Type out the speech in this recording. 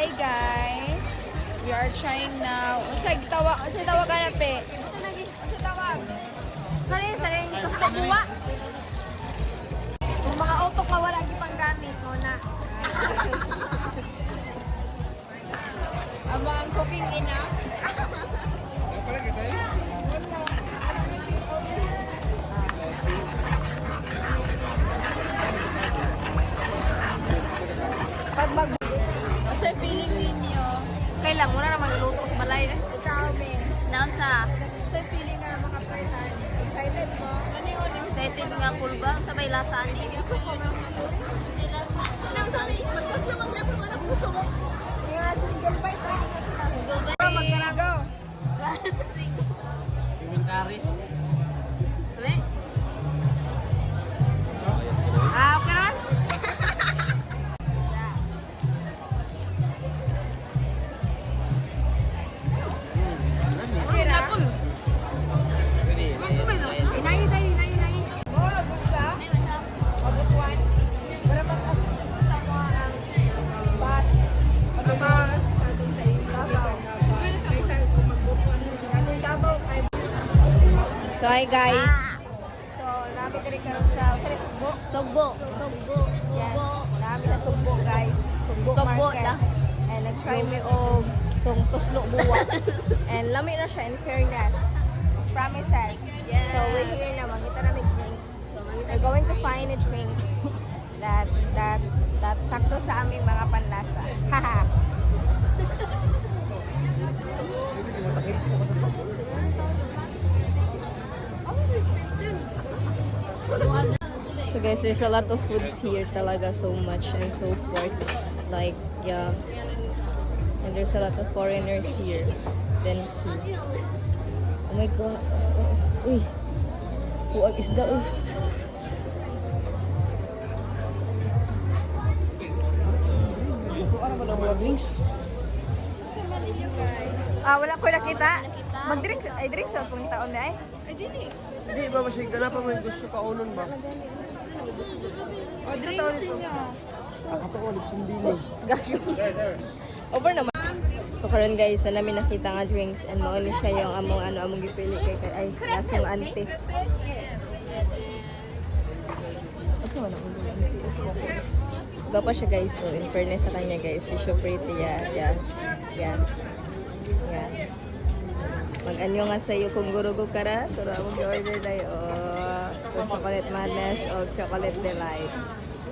Hi guys! We are trying now. Unsay tawag ka na pe? Unsay tawag? Saring gusto buwa. Kung mga utok pa wala gipang gamit mo na. Amo ang cooking ina. Pag Kasi feeling ninyo, Kailang mo na magluluto sa balay. ikaw me. Naon sa Kasi feeling nga makatry tayo. Excited mo? excited nga kulba sabay lasa ani. Nang sa ni magpas lamang na po na puso mo. Nga single bite. Go! Komentari. Sabi? Okay na? Okay na? Inayi. Oh, abot ka? Abot one? Para mag-abot sa mga ang bat. Pagkakas. Tabaw. So, hi guys. So, namin na rin karoon sa Sugbo. Yan. Namin na sugbo guys. Sugbo Sugbo market. na. And nag-try me og tong tuslo buwa. And lami na siya in fairness. Promises. Yes. So, we're here na. Magkita na may drinks. We're going to find a drink that sakto sa aming mga panlasa. Haha. So guys, there's a lot of foods here talaga, so much and so forth. Like, yeah. And there's a lot of foreigners here. Then soup. Oh my god. Uy. Huwag isda. Uy. Ano ba ng mga drinks? Sa Manila guys. Wala ko nakita. Mag-drink, ay drink sa pong taon na ay. Ay, dili. Hindi ba masig ka na pa may gusto ka unon ba? O, drinks niyo. Ako to ulit sumbili. Gasyo. Over naman. So karon guys, na namin nakita nga drinks and mao ni siya yung among gipili kay ay lasong auntie. Ito na ulo auntie. Gapa siya guys. So in fairness sa kanya guys, she's so pretty. Yeah. Mag-anyo nga sa iyo kung gurugo ka ra, pero among order na kung chocolate madness o chocolate delight.